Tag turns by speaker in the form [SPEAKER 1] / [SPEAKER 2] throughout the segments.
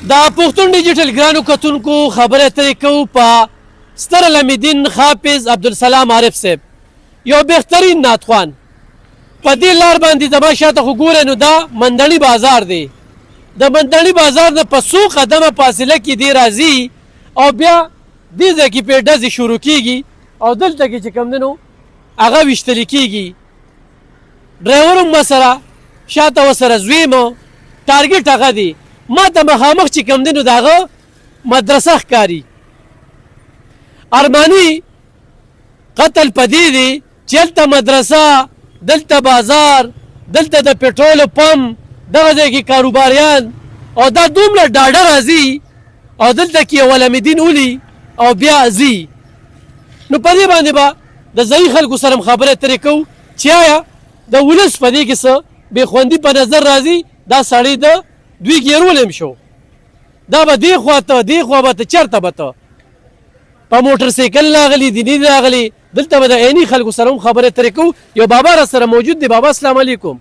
[SPEAKER 1] د پښتون ډیجیټل ګرانو کتونکو خبره اترې کوو په ستر علمالدین حافظ عبدالسلام عارف صاحب یو بهترین نعتخوان په دې لار باندې زما شاته خو ګورئ نو دا مندړي بازار دی د مندړي بازار نه په څو قدمه فاصله کې دی راځي او بیا دې ځای کې پرې ډزې شروع کېږي او دلته کې چې کوم دی نو هغه ویشتلي کېږي ډرایور هم ورسره شاته ورسره زویم ټارګېټ هغه دی ما ته مخامخ چې کوم دی نو د هغه مدرسه ښکاري ارماني قتل په دې دی چې هلته مدرسه دلته بازار دلته د پټرولو پمپ دغه ځای کې کاروباریان او دا دومره ډاډه راځي او دلته کې یو علمالدین ولي او بیا ځي نو په دې باندې به د ضعیف خلکو سره خبرې اترې کوو چې آیا د ولس په دې کې څه بېخوندي په نظر راځي دا سړی د دوی ګیرول هم شو دا به دې خوا ته دې خوا به ته چېرته به ته په موټر سایکل راغلي دیني راغلي دلته به د عیني خلکو سره هم خبرې اترې کوو یو بابا را سره موجود دی بابا السلام علیکم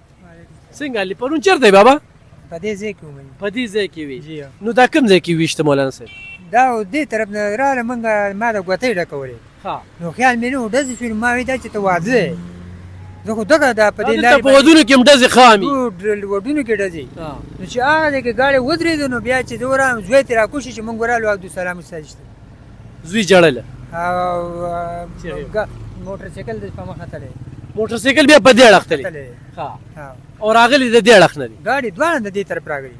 [SPEAKER 1] څنګه حال پرون چېرته دی بابا
[SPEAKER 2] په دې ځای کې ومني
[SPEAKER 1] په دې ځای کې وي نو دا کوم ځای کې ویشته مولانا صاحب
[SPEAKER 2] دا دې طرف نه راغله موږ ما د ګوتۍ ډکولې نو خیال مې نه و ډزې شوې ما وایي دا چې ته واده یې زه خو دغه دا په دې لارې
[SPEAKER 1] په ودونو کې هم ډزې خامي
[SPEAKER 2] ودونو کې ډزې نو چې هغه ځای کې ګاډی ودرېده نو بیا چې زه ورغلم زوی ترې راکوشي چې موږ ورغلو عبدالسلام استاد شته
[SPEAKER 1] زوی جړله
[SPEAKER 2] او موټر سایکل د په مخه تللی
[SPEAKER 1] موټر سایکل بیا په دې اړخ تللی او راغلی د دې اړخ نه دی
[SPEAKER 2] ګاډي دواړه د دې طرف راغلي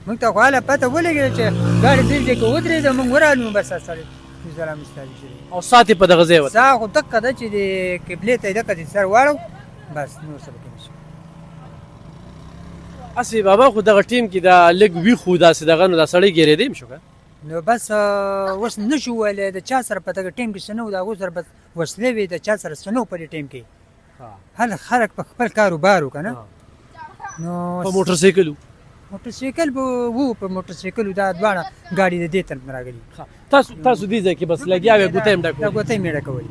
[SPEAKER 2] موږ ته خو هله پته ولګېده چې ګاډي دې ځای کې ودرېده موږ ورغلو بس سړی عبدالسلام استاد شته
[SPEAKER 1] او ساتې په دغه ځای ورته
[SPEAKER 2] سا خو دقه ده چې د قبلې ته یې دقه دې سر واړو بس نور څه پکې نشته
[SPEAKER 1] هسې بابا خو دغه ټیم کې دا لږ ویښ و داسې دغه نو دا سړی ګېرېدی هم شو که
[SPEAKER 2] نو بس اوس نه شو ویلی د چا سره په دغه ټیم کې څه نه و د هغو سره بس وسلې وې د چا سره څه نه و په دې ټیم کې هله خلک په خپل کاروبار و که نه نو
[SPEAKER 1] په موټر سایکل و
[SPEAKER 2] موټر سایکل به و په موټر سایکل دا دواړه ګاډي د دې طرف نه راغلي
[SPEAKER 1] تاسو دې ځای کې بس لګیا وې ګوتۍ هم ډکولې
[SPEAKER 2] ګوتۍ مې ډکولې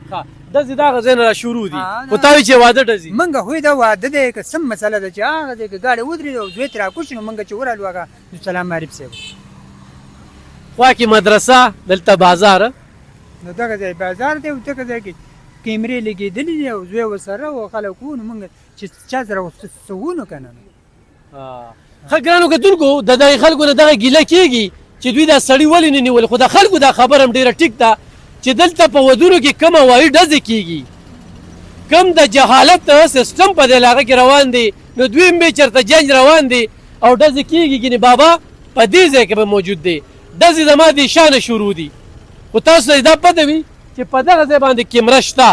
[SPEAKER 1] ډزې د هغه ځای نه را شروع دي خو تا وایي چې واده ډزي
[SPEAKER 2] موږ خو دا واده دی که سم مسله ده چې هغه ځای کې ګاډی ودرېده او زوی ترې راکوشي نو موږ چې ورغلو هغه عبدالسلام عارف صاحب
[SPEAKER 1] خوا کې مدرسه دلته بازار
[SPEAKER 2] نو دغه ځای بازار دی او دغه ځای کې کیمرې لګېدلې دي او زوی ورسره و خلک وو نو موږ چې چا سره څه وونو که نه
[SPEAKER 1] ښه ګرانو کتونکو د دغې خلکو نه دغه ګیله کېږي چې دوی دا سړي ولې نه نیول خو د خلکو دا خبره هم ډېره ټیک ده چې دلته په ودونو کې کم هوایي ډزې کېږي کم د جهالت سیسټم په دې علاقه کې روان دی نو دوی هم بې چېرته جنج روان دی او ډزې کېږي ګینې بابا په دې ځای کې به موجود دی ډزې زما دې شانه شروع دي خو تاسو ته دا پته وي چې په دغه ځای باندې کیمره شته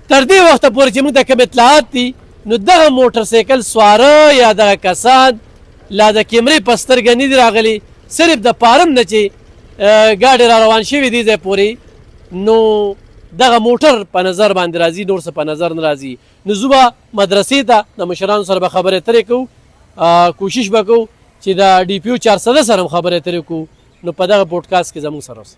[SPEAKER 1] تر دې وخته پورې چې موږ ته کوم اطلاعات دي نو دغه موټر سایکل سواره یا دغه کسان لا د کیمرې په سترګه نه دي راغلي صرف د پارم نه چې ګاډي را روان شوي دي ځای پورې نو دغه موټر په نظر باندې راځي نور څه په نظر نه راځي نو زه به مدرسې ته د مشرانو سره به خبرې اترې کوو کوشش به کوو چې د ډي پي او 400 سره هم خبرې اترې کوو نو په دغه پوډکاسټ کې زموږ سره اوسئ